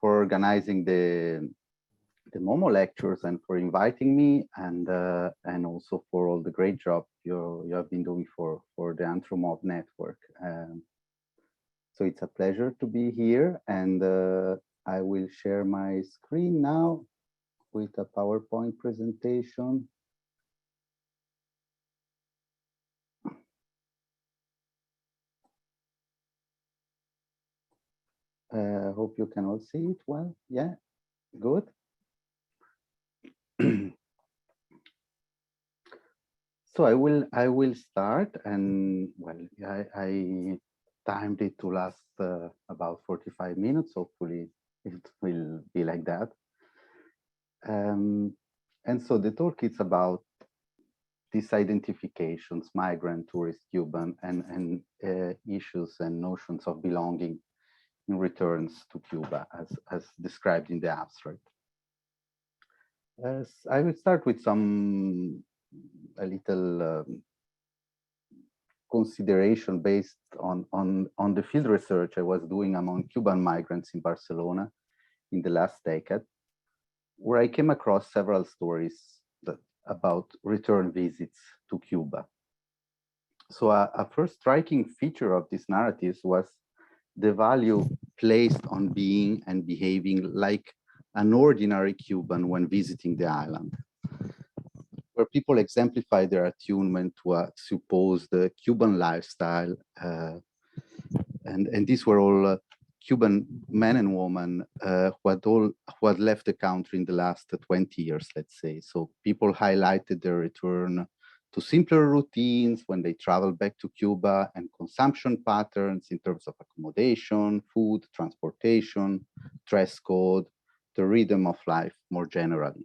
organizing the MoMO lectures and for inviting me, and also for all the great job you have been doing for the Anthromob network. So it's a pleasure to be here, and I will share my screen now with a PowerPoint presentation. Hope you can all see it well. Yeah, good. So I will start, and well, I timed it to last about 45 minutes. Hopefully it will be like that. And so the talk is about these identifications, migrant, tourist, Cuban, and issues and notions of belonging in returns to Cuba, as described in the abstract. I will start with a little consideration based on the field research I was doing among Cuban migrants in Barcelona in the last decade, where I came across several stories about return visits to Cuba. So a first striking feature of these narratives was the value placed on being and behaving like an ordinary Cuban when visiting the island, where people exemplify their attunement to a supposed Cuban lifestyle. And these were all Cuban men and women who had left the country in the last 20 years, let's say. So people highlighted their return to simpler routines when they traveled back to Cuba, and consumption patterns in terms of accommodation, food, transportation, dress code, the rhythm of life more generally.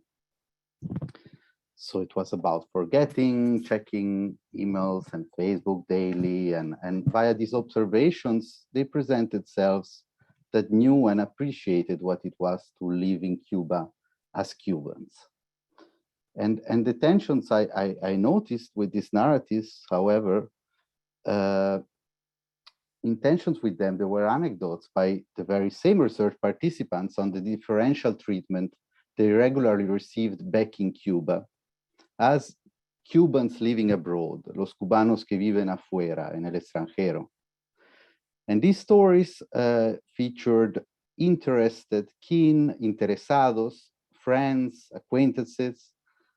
So it was about forgetting, checking emails and Facebook daily, and via these observations, they presented selves that knew and appreciated what it was to live in Cuba as Cubans. And the tensions I noticed with these narratives, however, in tensions with them, there were anecdotes by the very same research participants on the differential treatment they regularly received back in Cuba as Cubans living abroad, los cubanos que viven afuera, en el extranjero. And these stories featured interested, keen, interesados, friends, acquaintances,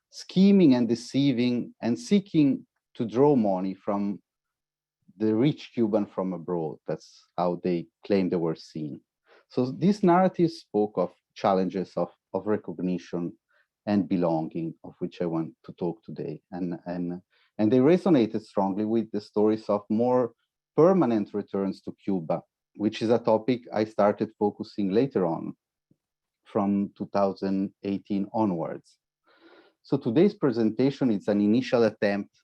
scheming and deceiving and seeking to draw money from the rich Cuban from abroad. That's how they claimed they were seen. So these narratives spoke of challenges of recognition and belonging, of which I want to talk today. And they resonated strongly with the stories of more permanent returns to Cuba, which is a topic I started focusing later on from 2018 onwards. So today's presentation is an initial attempt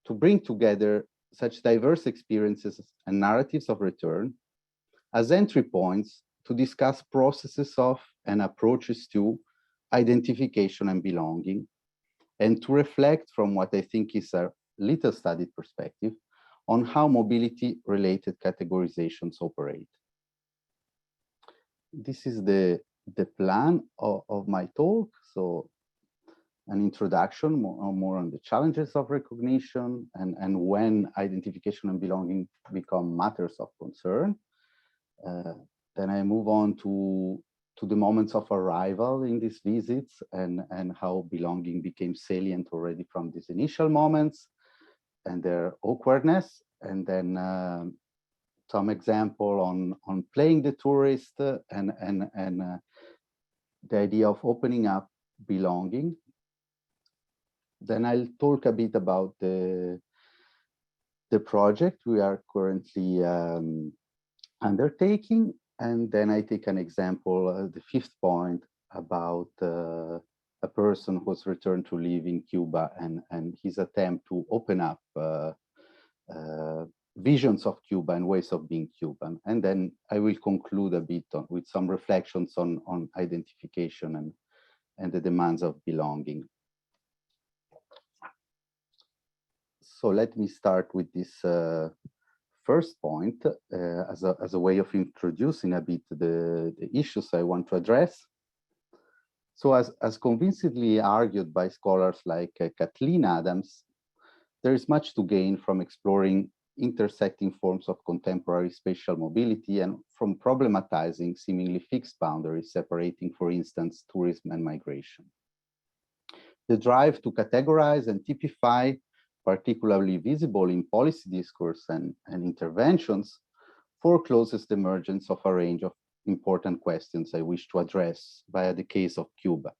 to bring together such diverse experiences and narratives of return as entry points to discuss processes of and approaches to identification and belonging, and to reflect from what I think is a little studied perspective on how mobility-related categorizations operate. This is the plan of my talk. So an introduction more on the challenges of recognition and when identification and belonging become matters of concern. Then I move on to the moments of arrival in these visits and how belonging became salient already from these initial moments and their awkwardness. And then some example on playing the tourist and the idea of opening up belonging. Then I'll talk a bit about the project we are currently undertaking. And then I take an example, the fifth point, about a person who's returned to live in Cuba and his attempt to open up visions of Cuba and ways of being Cuban. And then I will conclude a bit with some reflections on identification and the demands of belonging. So let me start with this first point as a way of introducing a bit the issues I want to address. So as convincingly argued by scholars like Kathleen Adams, there is much to gain from exploring intersecting forms of contemporary spatial mobility and from problematizing seemingly fixed boundaries separating, for instance, tourism and migration. The drive to categorize and typify, particularly visible in policy discourse and interventions, forecloses the emergence of a range of important questions I wish to address via the case of Cuba,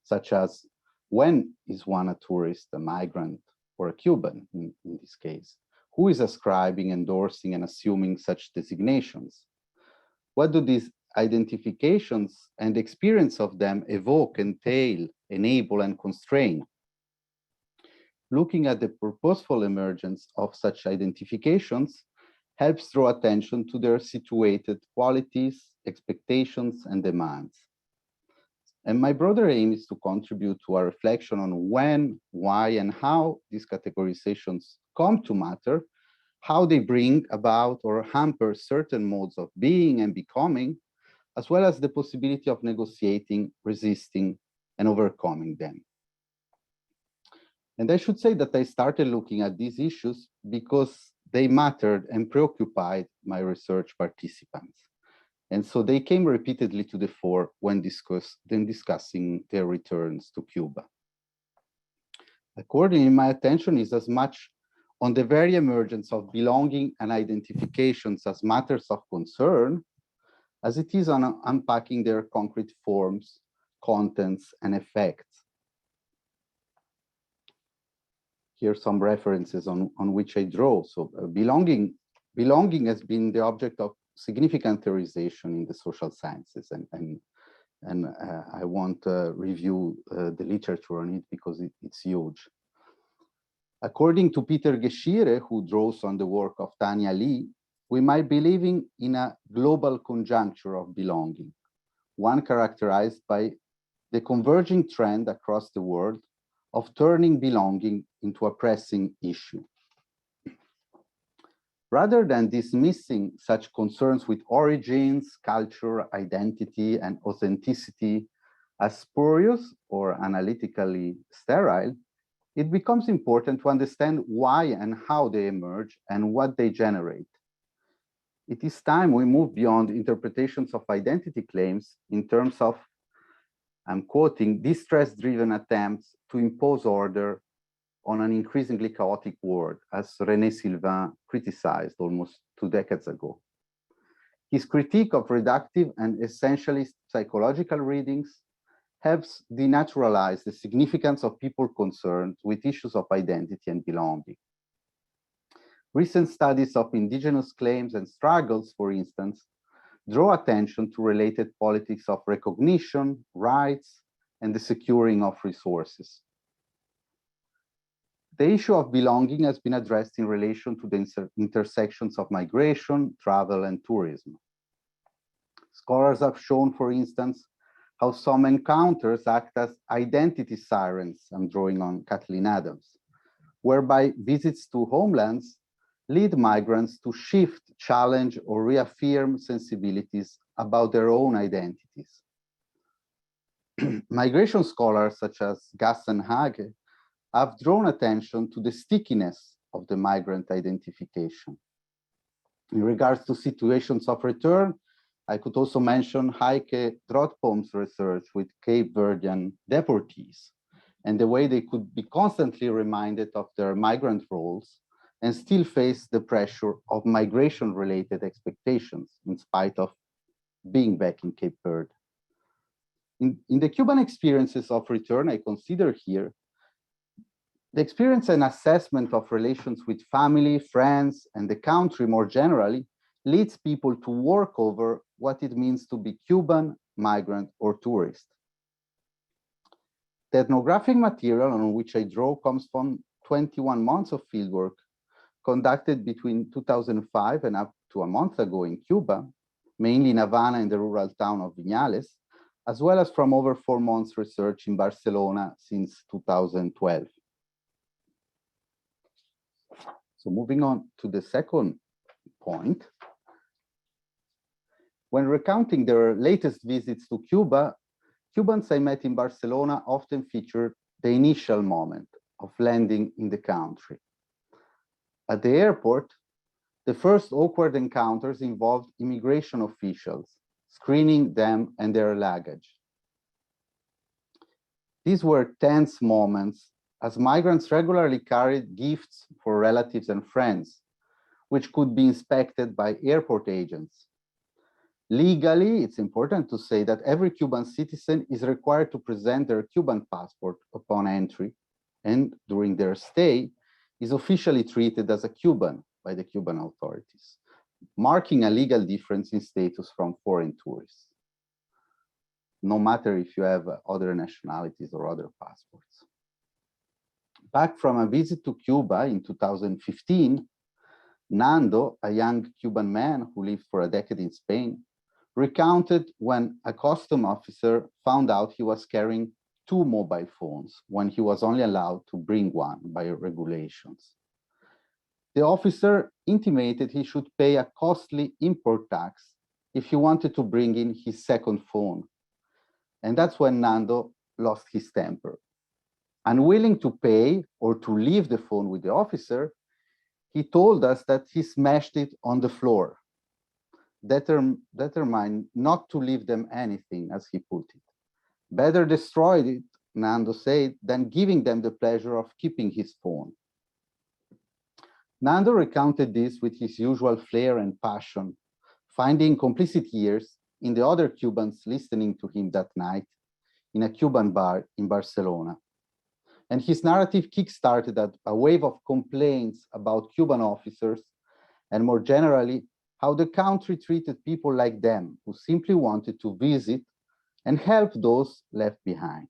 such as when is one a tourist, a migrant, or a Cuban in this case? Who is ascribing, endorsing, and assuming such designations? What do these identifications and experience of them evoke, entail, enable, and constrain? Looking at the purposeful emergence of such identifications helps draw attention to their situated qualities, expectations, and demands. And my broader aim is to contribute to a reflection on when, why, and how these categorizations come to matter, how they bring about or hamper certain modes of being and becoming, as well as the possibility of negotiating, resisting, and overcoming them. And I should say that I started looking at these issues because they mattered and preoccupied my research participants. And so they came repeatedly to the fore when discussing their returns to Cuba. Accordingly, my attention is as much on the very emergence of belonging and identifications as matters of concern, as it is on unpacking their concrete forms, contents, and effects. Here are some references on which I draw. So belonging has been the object of significant theorization in the social sciences, and I won't review the literature on it because it's huge. According to Peter Geschire, who draws on the work of Tanya Lee, we might be living in a global conjuncture of belonging, one characterized by the converging trend across the world of turning belonging into a pressing issue. Rather than dismissing such concerns with origins, culture, identity, and authenticity as spurious or analytically sterile, it becomes important to understand why and how they emerge and what they generate. It is time we move beyond interpretations of identity claims in terms of, I'm quoting, distress-driven attempts to impose order on an increasingly chaotic world, as René Sylvain criticized almost 2 decades ago. His critique of reductive and essentialist psychological readings helps denaturalize the significance of people concerned with issues of identity and belonging. Recent studies of indigenous claims and struggles, for instance, draw attention to related politics of recognition, rights, and the securing of resources. The issue of belonging has been addressed in relation to the intersections of migration, travel, and tourism. Scholars have shown, for instance, how some encounters act as identity sirens, I'm drawing on Kathleen Adams, whereby visits to homelands lead migrants to shift, challenge, or reaffirm sensibilities about their own identities. Migration scholars such as Gass and Hage have drawn attention to the stickiness of the migrant identification. In regards to situations of return, I could also mention Heike Drotpom's research with Cape Verdean deportees and the way they could be constantly reminded of their migrant roles and still face the pressure of migration-related expectations in spite of being back in Cape Verde. In the Cuban experiences of return, I consider here the experience and assessment of relations with family, friends, and the country more generally leads people to work over what it means to be Cuban, migrant, or tourist. The ethnographic material on which I draw comes from 21 months of fieldwork conducted between 2005 and up to a month ago in Cuba, mainly in Havana and the rural town of Viñales, as well as from over 4 months research in Barcelona since 2012. So moving on to the second point. When recounting their latest visits to Cuba, Cubans I met in Barcelona often featured the initial moment of landing in the country. At the airport, the first awkward encounters involved immigration officials, screening them and their luggage. These were tense moments, as migrants regularly carried gifts for relatives and friends, which could be inspected by airport agents. Legally, it's important to say that every Cuban citizen is required to present their Cuban passport upon entry, and during their stay is officially treated as a Cuban by the Cuban authorities, marking a legal difference in status from foreign tourists, no matter if you have other nationalities or other passports. Back from a visit to Cuba in 2015, Nando, a young Cuban man who lived for a decade in Spain, recounted when a custom officer found out he was carrying 2 mobile phones when he was only allowed to bring one by regulations. The officer intimated he should pay a costly import tax if he wanted to bring in his second phone. And that's when Nando lost his temper. Unwilling to pay or to leave the phone with the officer, he told us that he smashed it on the floor, determined not to leave them anything, as he put it. Better destroy it, Nando said, than giving them the pleasure of keeping his phone. Nando recounted this with his usual flair and passion, finding complicit ears in the other Cubans listening to him that night in a Cuban bar in Barcelona. And his narrative kickstarted a wave of complaints about Cuban officers and more generally, how the country treated people like them who simply wanted to visit and help those left behind.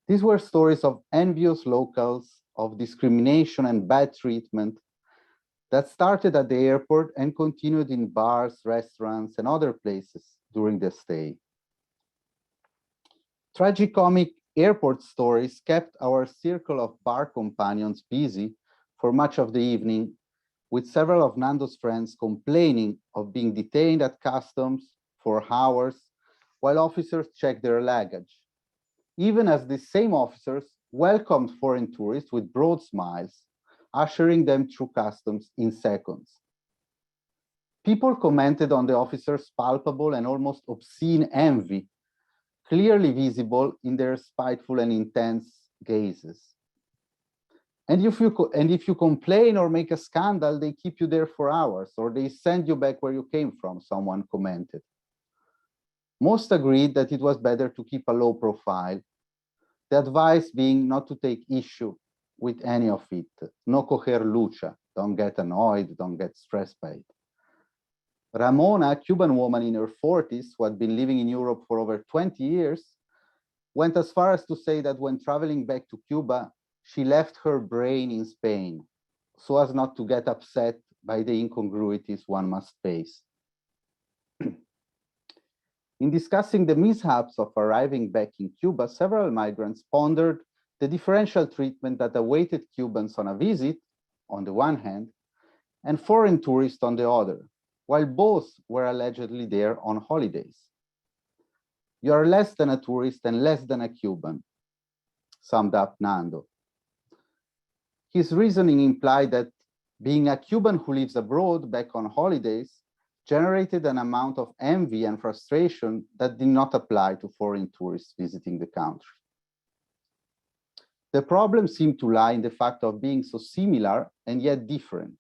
These were stories of envious locals, of discrimination and bad treatment that started at the airport and continued in bars, restaurants, and other places during the stay. Tragicomic airport stories kept our circle of bar companions busy for much of the evening, with several of Nando's friends complaining of being detained at customs for hours while officers checked their luggage, even as the same officers welcomed foreign tourists with broad smiles, ushering them through customs in seconds. People commented on the officers' palpable and almost obscene envy, clearly visible in their spiteful and intense gazes. And if you complain or make a scandal, they keep you there for hours, or they send you back where you came from, someone commented. Most agreed that it was better to keep a low profile, the advice being not to take issue with any of it. No coger lucha, don't get annoyed, don't get stressed by it. Ramona, a Cuban woman in her 40s who had been living in Europe for over 20 years, went as far as to say that when traveling back to Cuba, she left her brain in Spain so as not to get upset by the incongruities one must face. In discussing the mishaps of arriving back in Cuba, several migrants pondered the differential treatment that awaited Cubans on a visit, on the one hand, and foreign tourists on the other, while both were allegedly there on holidays. You are less than a tourist and less than a Cuban, summed up Nando. His reasoning implied that being a Cuban who lives abroad back on holidays generated an amount of envy and frustration that did not apply to foreign tourists visiting the country. The problem seemed to lie in the fact of being so similar and yet different.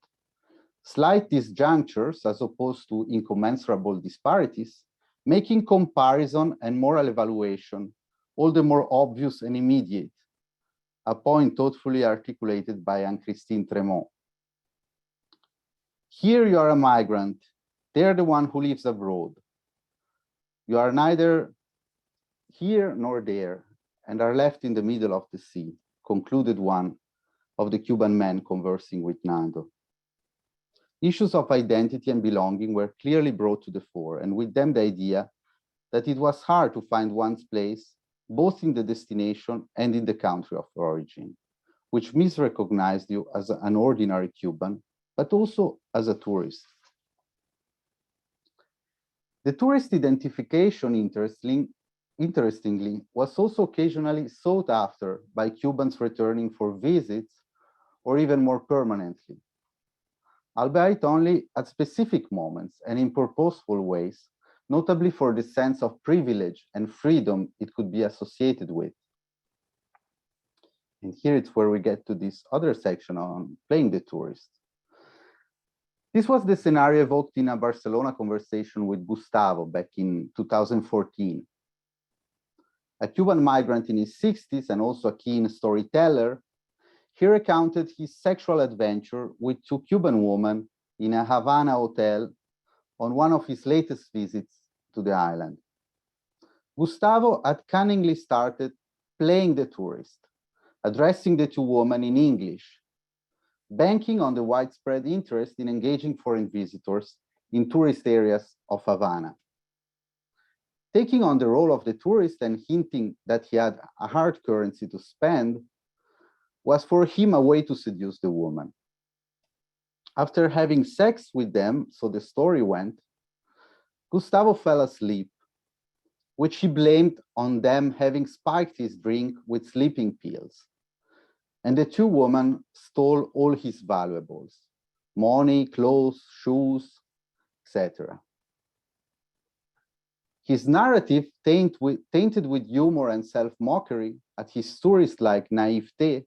Slight disjunctures, as opposed to incommensurable disparities, making comparison and moral evaluation all the more obvious and immediate, a point thoughtfully articulated by Anne-Christine Tremont. Here you are a migrant, they're the one who lives abroad. You are neither here nor there and are left in the middle of the sea, concluded one of the Cuban men conversing with Nando. Issues of identity and belonging were clearly brought to the fore, and with them the idea that it was hard to find one's place both in the destination and in the country of origin, which misrecognized you as an ordinary Cuban, but also as a tourist. The tourist identification, interestingly, was also occasionally sought after by Cubans returning for visits or even more permanently, albeit only at specific moments and in purposeful ways, notably for the sense of privilege and freedom it could be associated with. And here it's where we get to this other section on playing the tourist. This was the scenario evoked in a Barcelona conversation with Gustavo back in 2014. A Cuban migrant in his 60s and also a keen storyteller, he recounted his sexual adventure with two Cuban women in a Havana hotel on one of his latest visits to the island. Gustavo had cunningly started playing the tourist, addressing the two women in English, banking on the widespread interest in engaging foreign visitors in tourist areas of Havana. Taking on the role of the tourist and hinting that he had a hard currency to spend was for him a way to seduce the woman. After having sex with them, so the story went, Gustavo fell asleep, which he blamed on them having spiked his drink with sleeping pills. And the two women stole all his valuables, money, clothes, shoes, etc. His narrative, tainted with humor and self-mockery at his tourist-like naivete,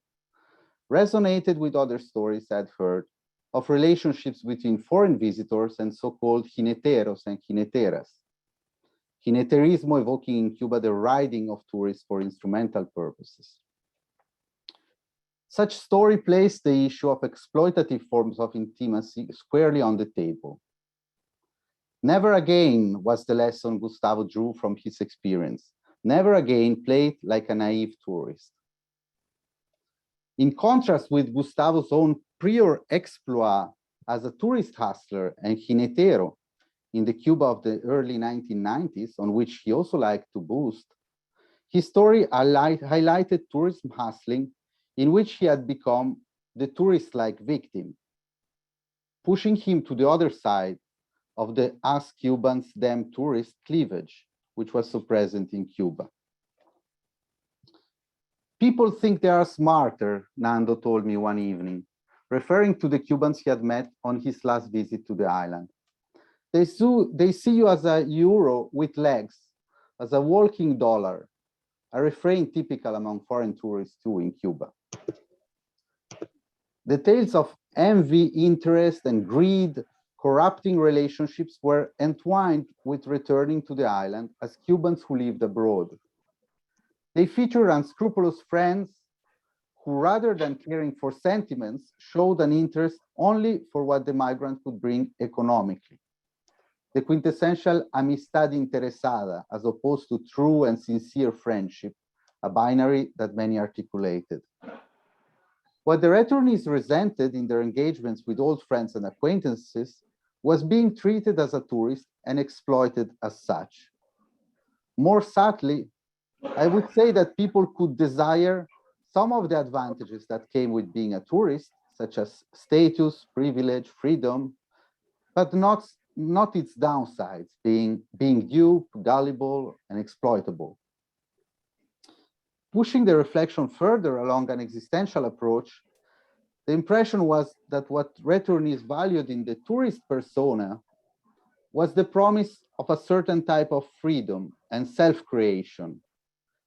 resonated with other stories I'd heard of relationships between foreign visitors and so-called jineteros and jineteras. Jineterismo evoking in Cuba the riding of tourists for instrumental purposes. Such story placed the issue of exploitative forms of intimacy squarely on the table. Never again was the lesson Gustavo drew from his experience. Never again played like a naive tourist. In contrast with Gustavo's own prior exploit as a tourist hustler and jinetero in the Cuba of the early 1990s, on which he also liked to boast, his story highlighted tourism hustling in which he had become the tourist-like victim, pushing him to the other side of the us Cubans, them tourist cleavage, which was so present in Cuba. People think they are smarter, Nando told me one evening, referring to the Cubans he had met on his last visit to the island. They see you as a euro with legs, as a walking dollar, a refrain typical among foreign tourists too in Cuba. The tales of envy, interest, and greed corrupting relationships were entwined with returning to the island as Cubans who lived abroad. They featured unscrupulous friends who, rather than caring for sentiments, showed an interest only for what the migrant could bring economically. The quintessential amistad interesada, as opposed to true and sincere friendship, a binary that many articulated. What the returnees resented in their engagements with old friends and acquaintances was being treated as a tourist and exploited as such. More subtly, I would say that people could desire some of the advantages that came with being a tourist, such as status, privilege, freedom, but not its downsides, being duped, gullible, and exploitable. Pushing the reflection further along an existential approach, the impression was that what returnees valued in the tourist persona was the promise of a certain type of freedom and self-creation,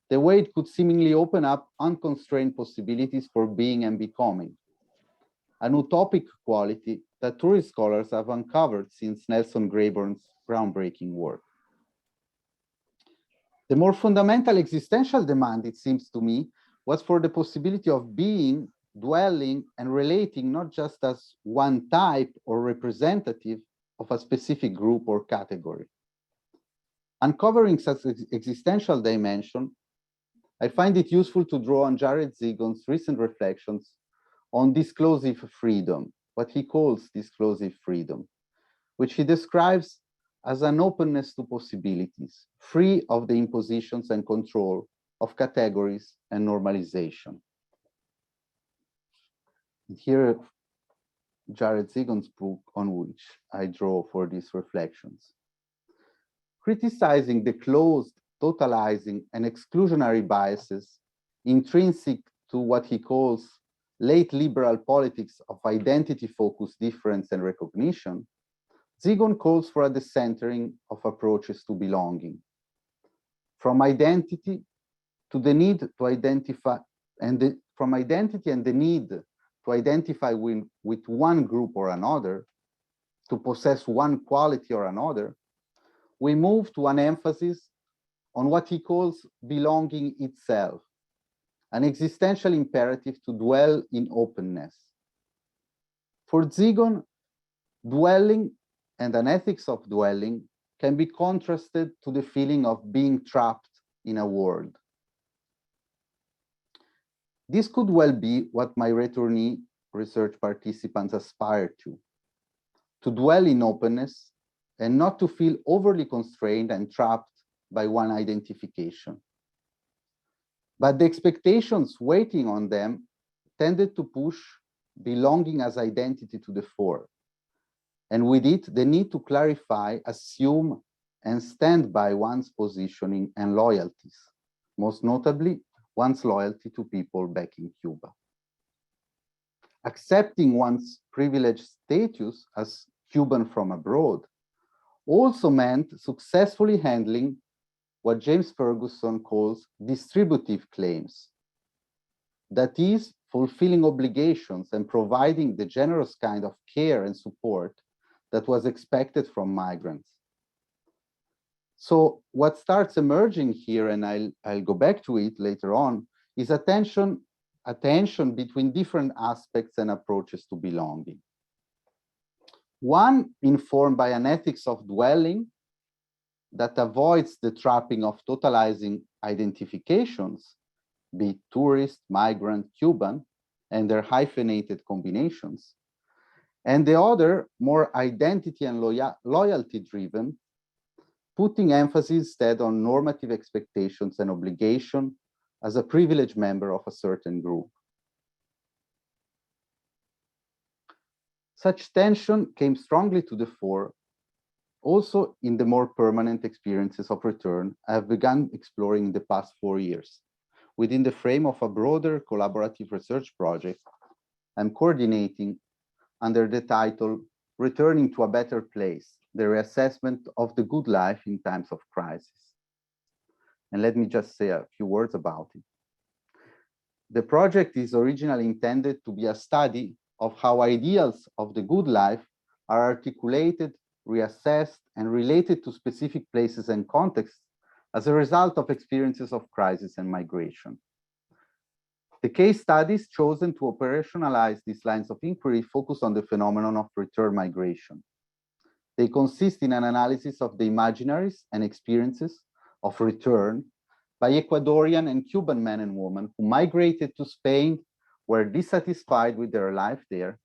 the way it could seemingly open up unconstrained possibilities for being and becoming, an utopic quality that tourist scholars have uncovered since Nelson Grayburn's groundbreaking work. The more fundamental existential demand, it seems to me, was for the possibility of being, dwelling, and relating not just as one type or representative of a specific group or category. Uncovering such existential dimension, I find it useful to draw on Jared Zigon's recent reflections on disclosive freedom, what he calls disclosive freedom, which he describes as an openness to possibilities, free of the impositions and control of categories and normalization. And here, Jared Zigon's book on which I draw for these reflections. Criticizing the closed, totalizing, and exclusionary biases intrinsic to what he calls late liberal politics of identity-focused difference and recognition, Zigon calls for a decentering of approaches to belonging. From identity to the need to identify, from identity and the need to identify with one group or another, to possess one quality or another, we move to an emphasis on what he calls belonging itself, an existential imperative to dwell in openness. For Zigon, dwelling and an ethics of dwelling can be contrasted to the feeling of being trapped in a world. This could well be what my returnee research participants aspire to dwell in openness and not to feel overly constrained and trapped by one identification. But the expectations waiting on them tended to push belonging as identity to the fore, and with it, the need to clarify, assume, and stand by one's positioning and loyalties, most notably one's loyalty to people back in Cuba. Accepting one's privileged status as Cuban from abroad also meant successfully handling what James Ferguson calls distributive claims. That is, fulfilling obligations and providing the generous kind of care and support that was expected from migrants. So what starts emerging here, and I'll go back to it later on, is a tension between different aspects and approaches to belonging. One informed by an ethics of dwelling that avoids the trapping of totalizing identifications, be it tourist, migrant, Cuban, and their hyphenated combinations. And the other, more identity and loyalty driven, putting emphasis instead on normative expectations and obligation as a privileged member of a certain group. Such tension came strongly to the fore also in the more permanent experiences of return I have begun exploring in the past 4 years, within the frame of a broader collaborative research project I'm coordinating under the title Returning to a Better Place, the reassessment of the good life in times of crisis. And let me just say a few words about it. The project is originally intended to be a study of how ideals of the good life are articulated, reassessed, and related to specific places and contexts as a result of experiences of crisis and migration. The case studies chosen to operationalize these lines of inquiry focus on the phenomenon of return migration. They consist in an analysis of the imaginaries and experiences of return by Ecuadorian and Cuban men and women who migrated to Spain, were dissatisfied with their life there,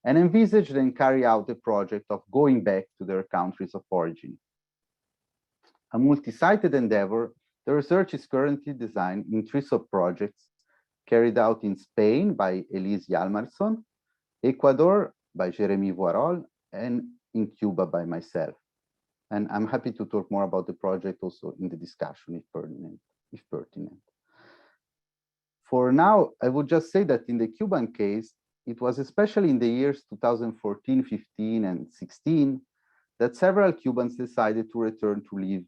and envisaged and carry out the project of going back to their countries of origin. A multi-sided endeavor, the research is currently designed in 3 sub-projects carried out in Spain by Elise Yalmarsson, Ecuador by Jeremy Voirol, and in Cuba by myself. And I'm happy to talk more about the project also in the discussion if pertinent. For now, I would just say that in the Cuban case, it was especially in the years 2014, 15, and 16 that several Cubans decided to return to live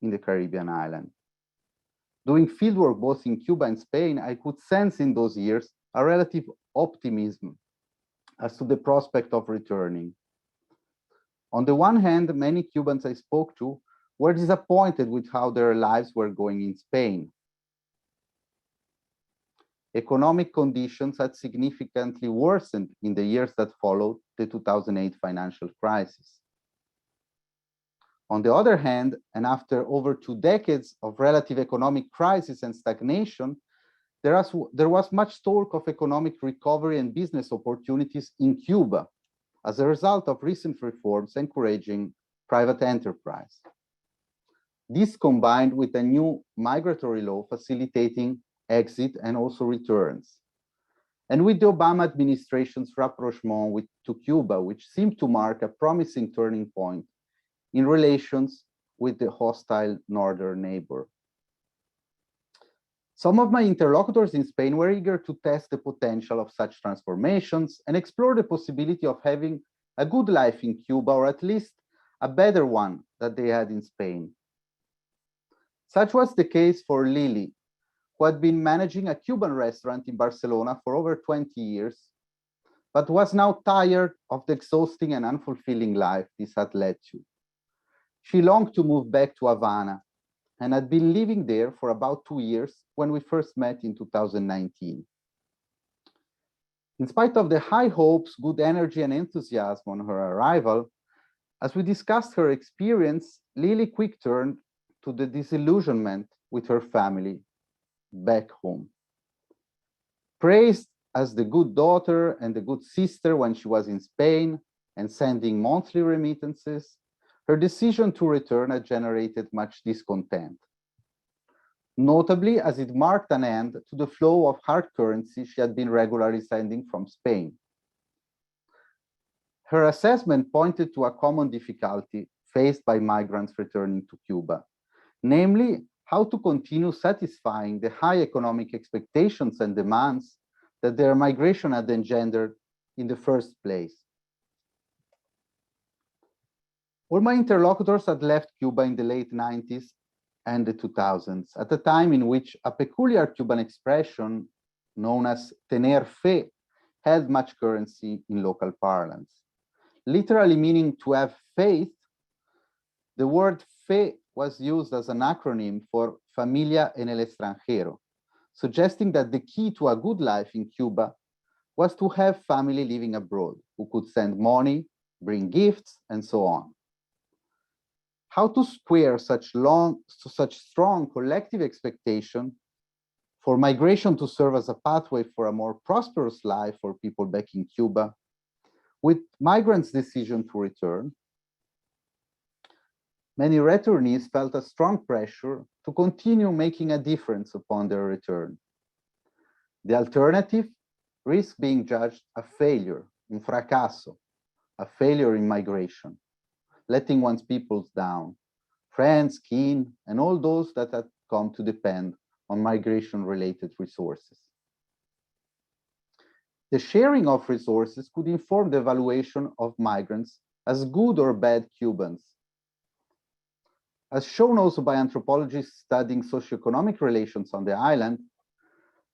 in the Caribbean island. Doing fieldwork both in Cuba and Spain, I could sense in those years a relative optimism as to the prospect of returning. On the one hand, many Cubans I spoke to were disappointed with how their lives were going in Spain. Economic conditions had significantly worsened in the years that followed the 2008 financial crisis. On the other hand, and after over 2 decades of relative economic crisis and stagnation, there was much talk of economic recovery and business opportunities in Cuba as a result of recent reforms encouraging private enterprise. This combined with a new migratory law facilitating exit and also returns. and with the Obama administration's rapprochement to Cuba, which seemed to mark a promising turning point in relations with the hostile northern neighbor. Some of my interlocutors in Spain were eager to test the potential of such transformations and explore the possibility of having a good life in Cuba, or at least a better one that they had in Spain. Such was the case for Lily, who had been managing a Cuban restaurant in Barcelona for over 20 years, but was now tired of the exhausting and unfulfilling life this had led to. She longed to move back to Havana and had been living there for about 2 years when we first met in 2019. In spite of the high hopes, good energy, and enthusiasm on her arrival, as we discussed her experience, Lily quick turned to the disillusionment with her family back home. Praised as the good daughter and the good sister when she was in Spain and sending monthly remittances, her decision to return had generated much discontent, notably as it marked an end to the flow of hard currency she had been regularly sending from Spain. Her assessment pointed to a common difficulty faced by migrants returning to Cuba, namely how to continue satisfying the high economic expectations and demands that their migration had engendered in the first place. All my interlocutors had left Cuba in the late 90s and the 2000s, at a time in which a peculiar Cuban expression known as tener fe held much currency in local parlance. Literally meaning to have faith, the word fe was used as an acronym for familia en el extranjero, suggesting that the key to a good life in Cuba was to have family living abroad who could send money, bring gifts, and so on. How to square such strong collective expectation for migration to serve as a pathway for a more prosperous life for people back in Cuba, with migrants' decision to return? Many returnees felt a strong pressure to continue making a difference upon their return. The alternative risked being judged a failure, un fracasso, a failure in migration, letting one's peoples down, friends, kin, and all those that had come to depend on migration-related resources. The sharing of resources could inform the evaluation of migrants as good or bad Cubans. As shown also by anthropologists studying socioeconomic relations on the island,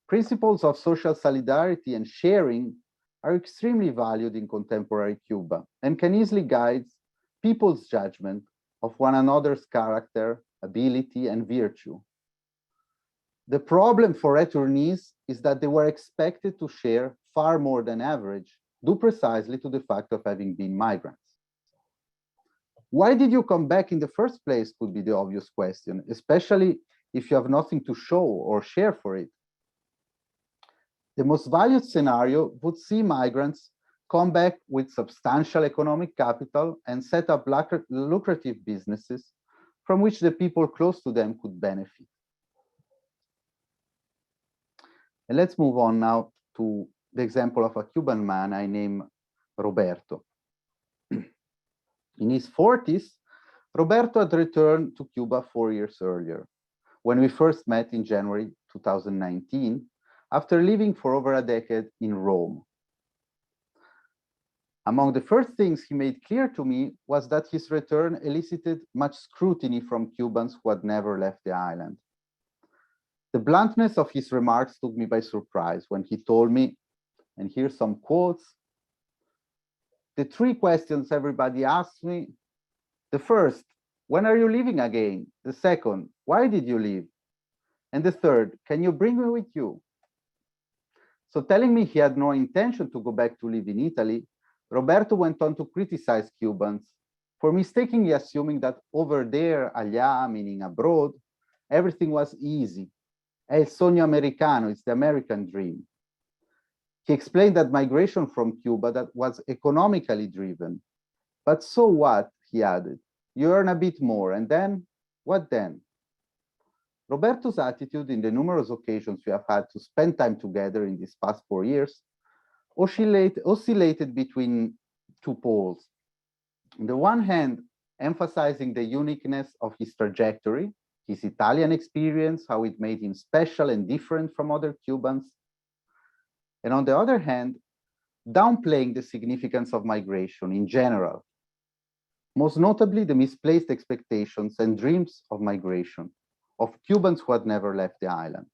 principles of social solidarity and sharing are extremely valued in contemporary Cuba and can easily guide people's judgment of one another's character, ability, and virtue. The problem for returnees is that they were expected to share far more than average, due precisely to the fact of having been migrants. Why did you come back in the first place could be the obvious question, especially if you have nothing to show or share for it. The most valued scenario would see migrants come back with substantial economic capital and set up lucrative businesses from which the people close to them could benefit. And let's move on now to the example of a Cuban man I name Roberto. In his 40s, Roberto had returned to Cuba 4 years earlier, when we first met in January 2019, after living for over a decade in Rome. Among the first things he made clear to me was that his return elicited much scrutiny from Cubans who had never left the island. The bluntness of his remarks took me by surprise when he told me, and here's some quotes, "The three questions everybody asks me: the first, when are you leaving again? The second, why did you leave? And the third, can you bring me with you?" So telling me he had no intention to go back to live in Italy, Roberto went on to criticize Cubans for mistakenly assuming that over there, allá, meaning abroad, everything was easy. È il sogno americano, it's the American dream. He explained that migration from Cuba that was economically driven. But so what, he added, you earn a bit more, and then, what then? Roberto's attitude in the numerous occasions we have had to spend time together in these past 4 years oscillated between two poles. On the one hand, emphasizing the uniqueness of his trajectory, his Italian experience, how it made him special and different from other Cubans. And on the other hand, downplaying the significance of migration in general, most notably the misplaced expectations and dreams of migration of Cubans who had never left the island.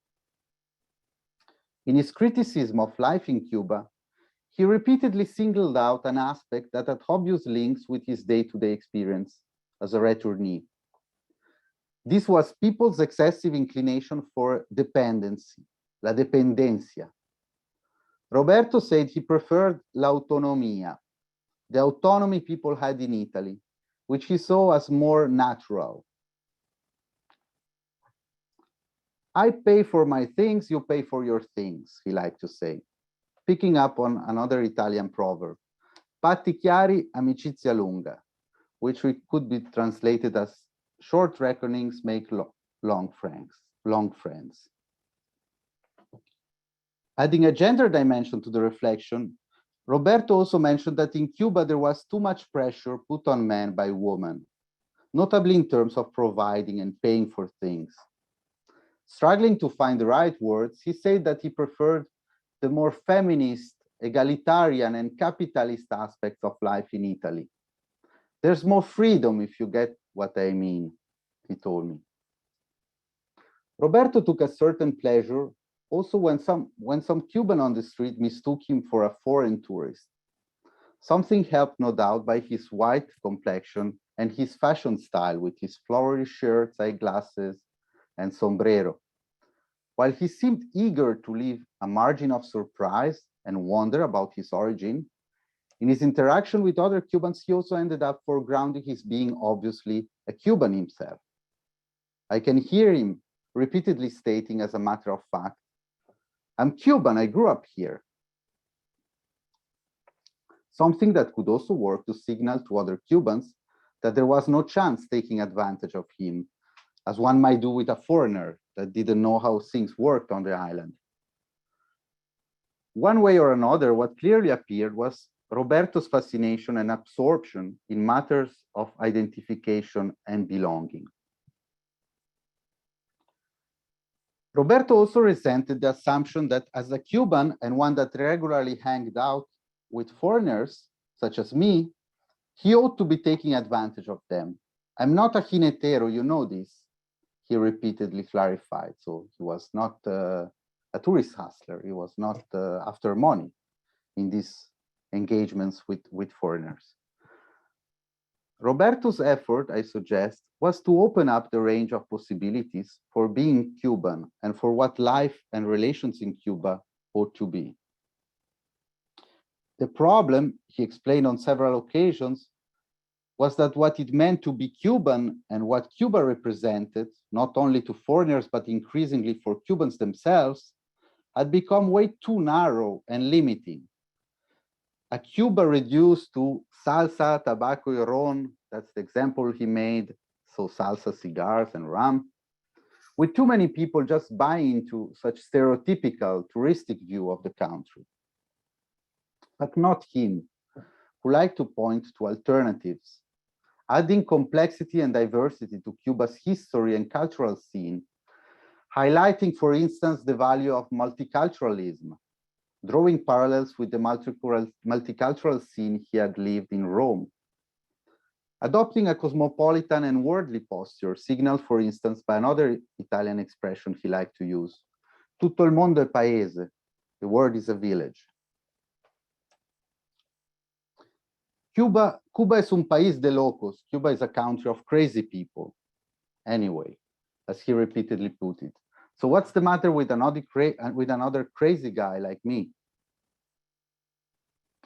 In his criticism of life in Cuba, he repeatedly singled out an aspect that had obvious links with his day-to-day experience as a returnee. This was people's excessive inclination for dependency, la dependencia. Roberto said he preferred l'autonomia, the autonomy people had in Italy, which he saw as more natural. I pay for my things, you pay for your things, he liked to say, picking up on another Italian proverb, patti chiari, amicizia lunga, which could be translated as short reckonings make long friends. Adding a gender dimension to the reflection, Roberto also mentioned that in Cuba there was too much pressure put on men by women, notably in terms of providing and paying for things. Struggling to find the right words, he said that he preferred the more feminist, egalitarian, and capitalist aspects of life in Italy. There's more freedom, if you get what I mean, he told me. Roberto took a certain pleasure also when some Cuban on the street mistook him for a foreign tourist. Something helped, no doubt, by his white complexion and his fashion style with his flowery shirts, eyeglasses, and sombrero. While he seemed eager to leave a margin of surprise and wonder about his origin, in his interaction with other Cubans, he also ended up foregrounding his being obviously a Cuban himself. I can hear him repeatedly stating as a matter of fact, I'm Cuban, I grew up here. Something that could also work to signal to other Cubans that there was no chance taking advantage of him, as one might do with a foreigner that didn't know how things worked on the island. One way or another, what clearly appeared was Roberto's fascination and absorption in matters of identification and belonging. Roberto also resented the assumption that as a Cuban and one that regularly hanged out with foreigners, such as me, he ought to be taking advantage of them. I'm not a jinetero, you know this, he repeatedly clarified. So he was not a tourist hustler. He was not after money in these engagements with foreigners. Roberto's effort, I suggest, was to open up the range of possibilities for being Cuban and for what life and relations in Cuba ought to be. The problem, he explained on several occasions, was that what it meant to be Cuban and what Cuba represented, not only to foreigners, but increasingly for Cubans themselves, had become way too narrow and limiting. A Cuba reduced to salsa, tobacco, y ron, that's the example he made, so salsa, cigars, and rum, with too many people just buying into such stereotypical touristic view of the country. But not him, who liked to point to alternatives, adding complexity and diversity to Cuba's history and cultural scene, highlighting, for instance, the value of multiculturalism, drawing parallels with the multicultural scene he had lived in Rome, adopting a cosmopolitan and worldly posture, signaled, for instance, by another Italian expression he liked to use, tutto il mondo è paese, the word is a village. Cuba es un país de locos. Cuba is a country of crazy people. Anyway, as he repeatedly put it. So what's the matter with another crazy guy like me?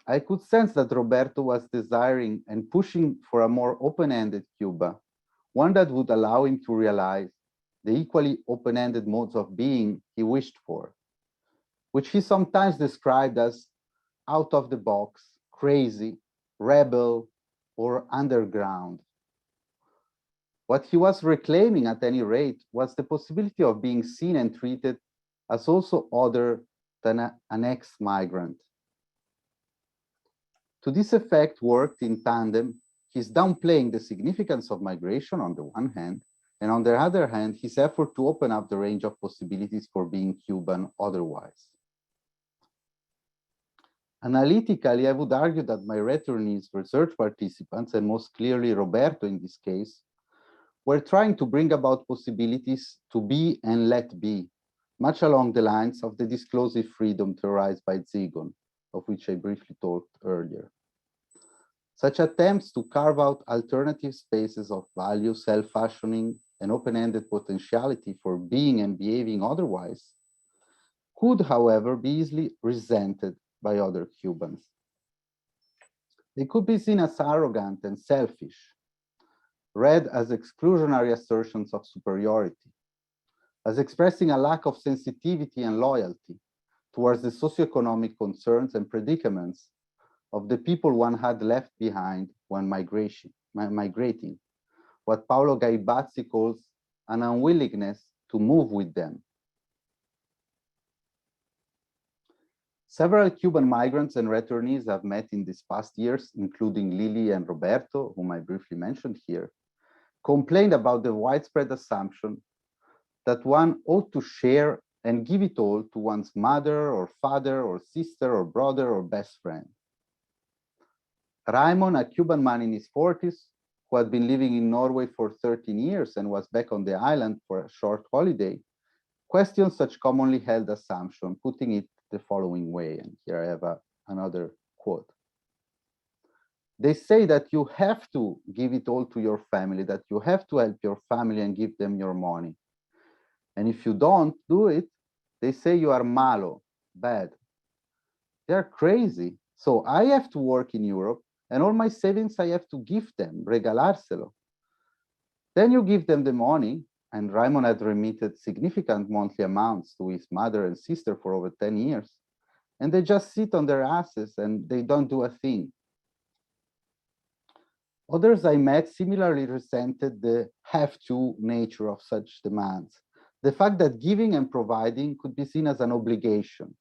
I could sense that Roberto was desiring and pushing for a more open-ended Cuba, one that would allow him to realize the equally open-ended modes of being he wished for, which he sometimes described as out of the box, crazy, rebel, or underground. What he was reclaiming at any rate was the possibility of being seen and treated as also other than an ex-migrant. To this effect worked in tandem his downplaying the significance of migration on the one hand, and on the other hand, his effort to open up the range of possibilities for being Cuban otherwise. Analytically, I would argue that my returnees, research participants, and most clearly Roberto in this case, were trying to bring about possibilities to be and let be, much along the lines of the disclosive freedom theorized by Zigon, of which I briefly talked earlier. Such attempts to carve out alternative spaces of value, self-fashioning, and open-ended potentiality for being and behaving otherwise could, however, be easily resented by other Cubans. They could be seen as arrogant and selfish, read as exclusionary assertions of superiority, as expressing a lack of sensitivity and loyalty towards the socioeconomic concerns and predicaments of the people one had left behind when migrating, what Paolo Gaibazzi calls an unwillingness to move with them. Several Cuban migrants and returnees I've met in these past years, including Lily and Roberto, whom I briefly mentioned here, complained about the widespread assumption that one ought to share and give it all to one's mother or father or sister or brother or best friend. Raimon, a Cuban man in his 40s, who had been living in Norway for 13 years and was back on the island for a short holiday, questions such commonly held assumption, putting it the following way, and here I have another quote. They say that you have to give it all to your family, that you have to help your family and give them your money. And if you don't do it, they say you are malo, bad. They're crazy. So I have to work in Europe, and all my savings I have to give them, regalárselo. Then you give them the money, and Raimon had remitted significant monthly amounts to his mother and sister for over 10 years. And they just sit on their asses and they don't do a thing. Others I met similarly resented the have-to nature of such demands. The fact that giving and providing could be seen as an obligation.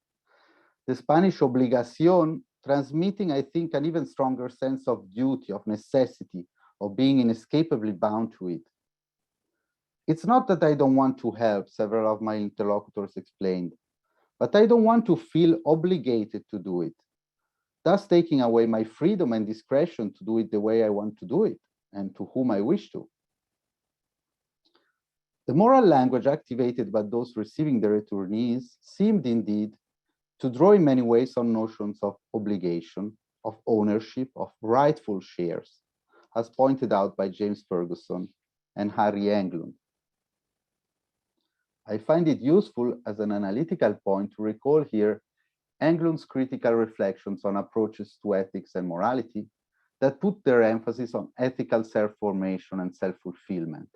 The Spanish obligación transmitting, I think, an even stronger sense of duty, of necessity, of being inescapably bound to it. It's not that I don't want to help, several of my interlocutors explained, but I don't want to feel obligated to do it, thus taking away my freedom and discretion to do it the way I want to do it and to whom I wish to. The moral language activated by those receiving the returnees seemed indeed to draw in many ways on notions of obligation, of ownership, of rightful shares, as pointed out by James Ferguson and Harry Englund. I find it useful as an analytical point to recall here Englund's critical reflections on approaches to ethics and morality that put their emphasis on ethical self-formation and self-fulfillment.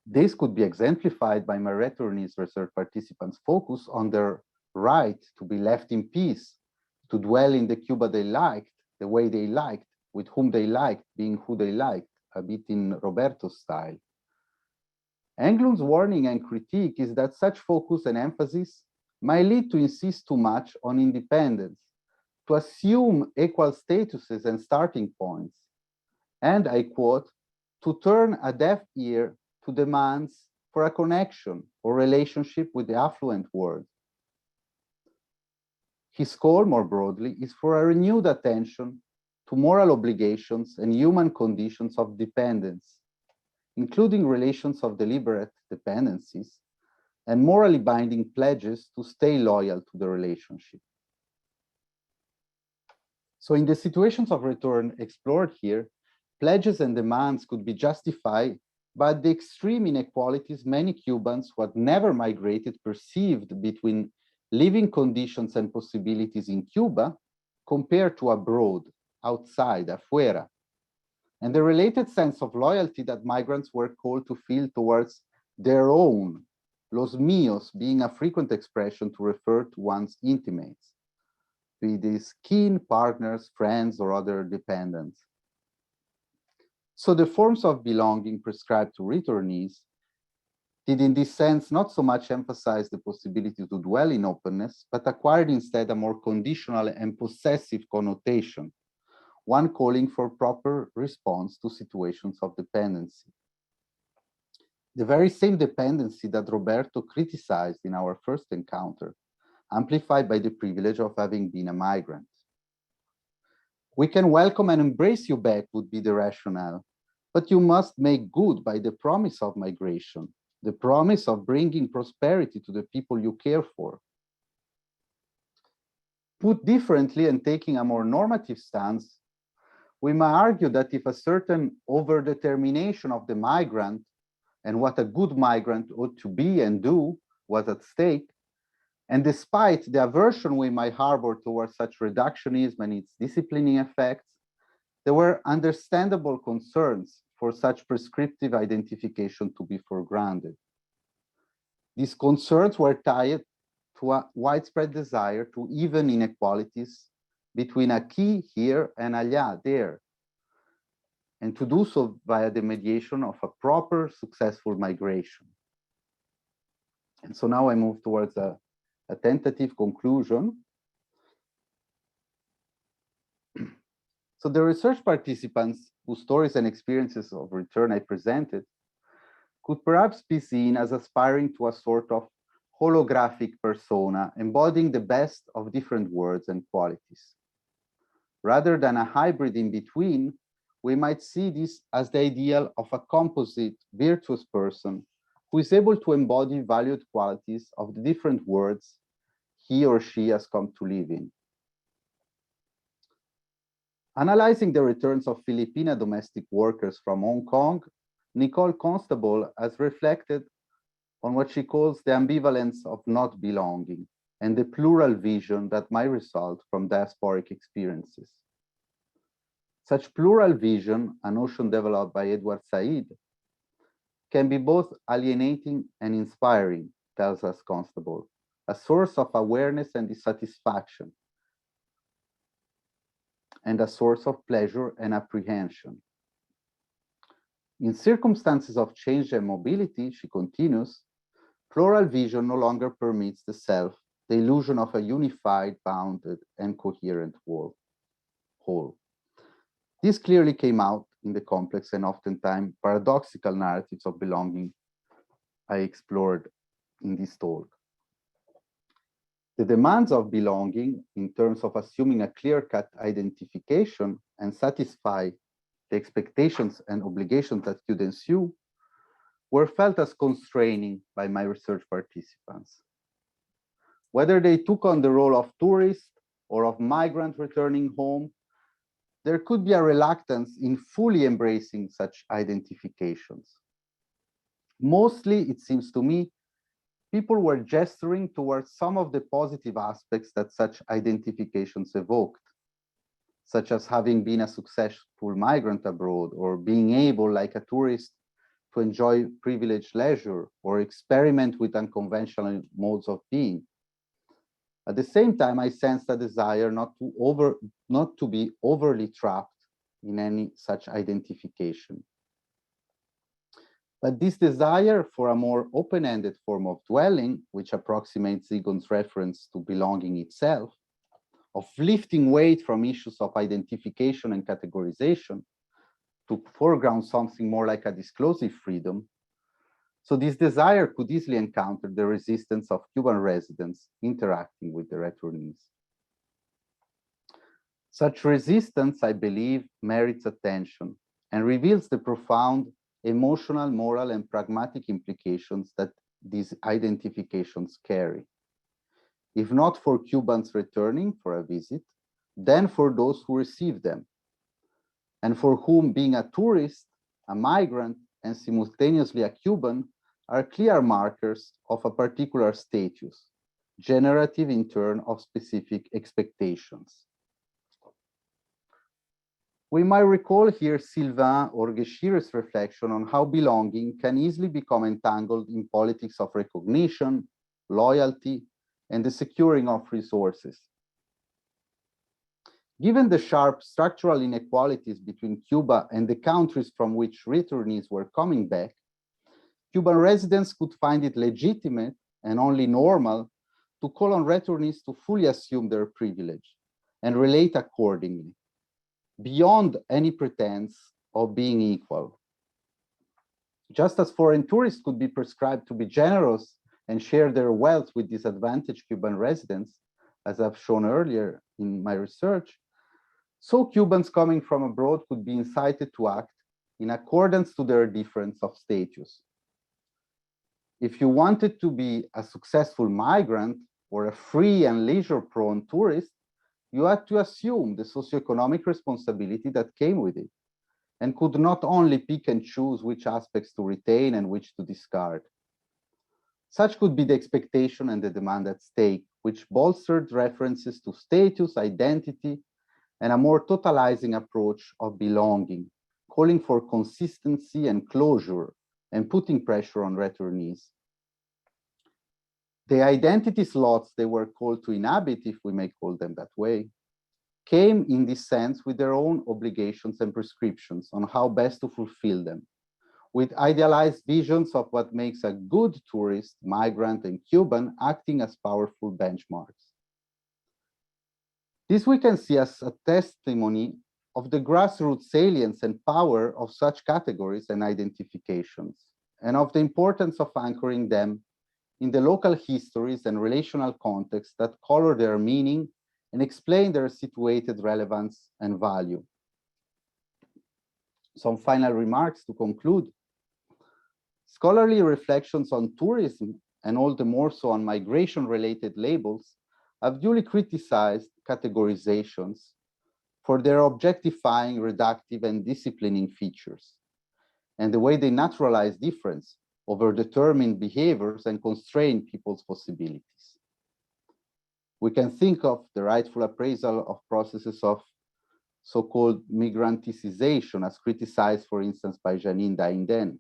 This could be exemplified by my returnees research participants' focus on their right to be left in peace, to dwell in the Cuba they liked, the way they liked, with whom they liked, being who they liked, a bit in Roberto's style. Englund's warning and critique is that such focus and emphasis might lead to insist too much on independence, to assume equal statuses and starting points, and I quote, to turn a deaf ear to demands for a connection or relationship with the affluent world. His call, more broadly, is for a renewed attention to moral obligations and human conditions of dependence, including relations of deliberate dependencies and morally binding pledges to stay loyal to the relationship. So in the situations of return explored here, pledges and demands could be justified by the extreme inequalities many Cubans who had never migrated perceived between living conditions and possibilities in Cuba compared to abroad, outside, afuera, and the related sense of loyalty that migrants were called to feel towards their own, los míos being a frequent expression to refer to one's intimates, be these kin, partners, friends, or other dependents. So the forms of belonging prescribed to returnees did in this sense not so much emphasize the possibility to dwell in openness, but acquired instead a more conditional and possessive connotation, one calling for proper response to situations of dependency. The very same dependency that Roberto criticized in our first encounter, amplified by the privilege of having been a migrant. We can welcome and embrace you back would be the rationale, but you must make good by the promise of migration, the promise of bringing prosperity to the people you care for. Put differently and taking a more normative stance, we might argue that if a certain overdetermination of the migrant and what a good migrant ought to be and do was at stake, and despite the aversion we might harbor towards such reductionism and its disciplining effects, there were understandable concerns for such prescriptive identification to be foregrounded. These concerns were tied to a widespread desire to even inequalities between aquí here and allá there, and to do so via the mediation of a proper, successful migration. And so now I move towards a tentative conclusion. So the research participants whose stories and experiences of return I presented could perhaps be seen as aspiring to a sort of holographic persona, embodying the best of different words and qualities. Rather than a hybrid in between, we might see this as the ideal of a composite, virtuous person who is able to embody valued qualities of the different words he or she has come to live in. Analyzing the returns of Filipina domestic workers from Hong Kong, Nicole Constable has reflected on what she calls the ambivalence of not belonging and the plural vision that might result from diasporic experiences. Such plural vision, a notion developed by Edward Said, can be both alienating and inspiring, tells us Constable, a source of awareness and dissatisfaction, and a source of pleasure and apprehension. In circumstances of change and mobility, she continues, plural vision no longer permits the self the illusion of a unified, bounded, and coherent whole. This clearly came out in the complex and oftentimes paradoxical narratives of belonging I explored in this talk. The demands of belonging in terms of assuming a clear-cut identification and satisfy the expectations and obligations that could ensue were felt as constraining by my research participants. Whether they took on the role of tourist or of migrant returning home, there could be a reluctance in fully embracing such identifications. Mostly, it seems to me, people were gesturing towards some of the positive aspects that such identifications evoked, such as having been a successful migrant abroad or being able, like a tourist, to enjoy privileged leisure or experiment with unconventional modes of being. At the same time, I sensed a desire not to be overly trapped in any such identification. But this desire for a more open-ended form of dwelling, which approximates Egon's reference to belonging itself, of lifting weight from issues of identification and categorization to foreground something more like a disclosive freedom. So this desire could easily encounter the resistance of Cuban residents interacting with the returnees. Such resistance, I believe, merits attention and reveals the profound emotional, moral, and pragmatic implications that these identifications carry. If not for Cubans returning for a visit, then for those who receive them, and for whom being a tourist, a migrant, and simultaneously a Cuban are clear markers of a particular status, generative in turn of specific expectations. We might recall here Sylvain or Geshire's reflection on how belonging can easily become entangled in politics of recognition, loyalty, and the securing of resources. Given the sharp structural inequalities between Cuba and the countries from which returnees were coming back, Cuban residents could find it legitimate and only normal to call on returnees to fully assume their privilege and relate accordingly, beyond any pretense of being equal. Just as foreign tourists could be prescribed to be generous and share their wealth with disadvantaged Cuban residents, as I've shown earlier in my research, so Cubans coming from abroad could be incited to act in accordance to their difference of status. If you wanted to be a successful migrant or a free and leisure-prone tourist, you had to assume the socioeconomic responsibility that came with it, and could not only pick and choose which aspects to retain and which to discard. Such could be the expectation and the demand at stake, which bolstered references to status, identity, and a more totalizing approach of belonging, calling for consistency and closure, and putting pressure on returnees. The identity slots they were called to inhabit, if we may call them that way, came in this sense with their own obligations and prescriptions on how best to fulfill them, with idealized visions of what makes a good tourist, migrant, and Cuban acting as powerful benchmarks. This we can see as a testimony of the grassroots salience and power of such categories and identifications, and of the importance of anchoring them in the local histories and relational contexts that color their meaning and explain their situated relevance and value. Some final remarks to conclude. Scholarly reflections on tourism, and all the more so on migration-related labels, have duly criticized categorizations for their objectifying, reductive, and disciplining features, and the way they naturalize difference, overdetermine behaviors, and constrain people's possibilities. We can think of the rightful appraisal of processes of so-called migranticization as criticized, for instance, by Janine Dainden,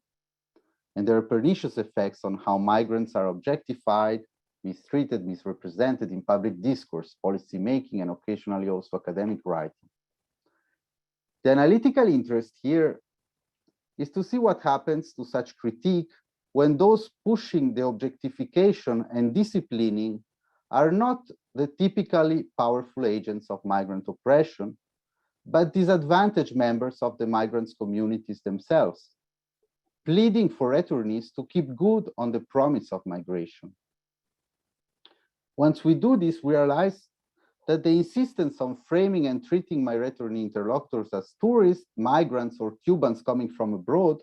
and their pernicious effects on how migrants are objectified, mistreated, misrepresented in public discourse, policy making, and occasionally also academic writing. The analytical interest here is to see what happens to such critique when those pushing the objectification and disciplining are not the typically powerful agents of migrant oppression, but disadvantaged members of the migrants' communities themselves, pleading for returnees to keep good on the promise of migration. Once we do this, we realize that the insistence on framing and treating my returnee interlocutors as tourists, migrants, or Cubans coming from abroad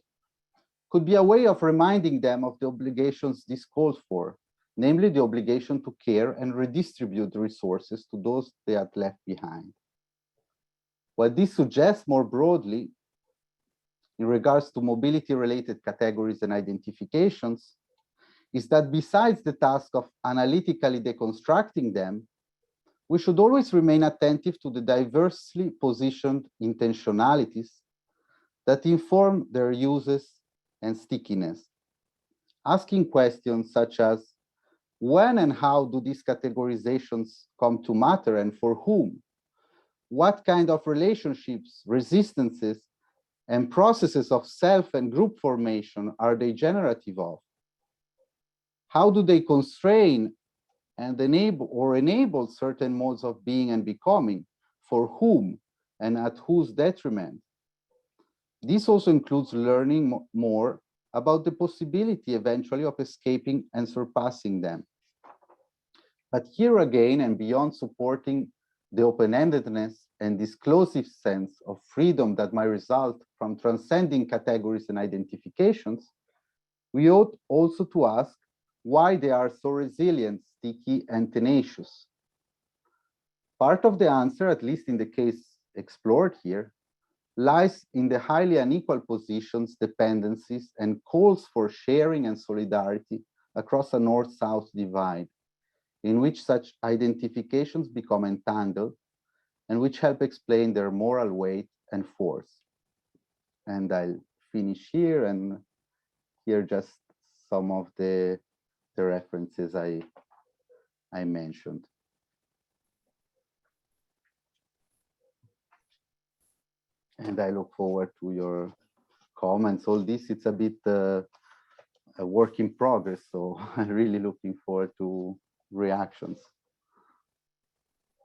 could be a way of reminding them of the obligations this calls for, namely the obligation to care and redistribute the resources to those they had left behind. What this suggests more broadly in regards to mobility-related categories and identifications is that besides the task of analytically deconstructing them, we should always remain attentive to the diversely positioned intentionalities that inform their uses and stickiness, asking questions such as, when and how do these categorizations come to matter and for whom? What kind of relationships, resistances, and processes of self and group formation are they generative of? How do they constrain and enable certain modes of being and becoming, for whom and at whose detriment? This also includes learning more about the possibility eventually of escaping and surpassing them. But here again, and beyond supporting the open-endedness and disclosive sense of freedom that might result from transcending categories and identifications, we ought also to ask why they are so resilient, sticky, and tenacious. Part of the answer, at least in the case explored here, lies in the highly unequal positions, dependencies, and calls for sharing and solidarity across a north-south divide, in which such identifications become entangled and which help explain their moral weight and force. And I'll finish here, and here just some of the references I mentioned. And I look forward to your comments. All this, it's a bit a work in progress, so I'm really looking forward to reactions.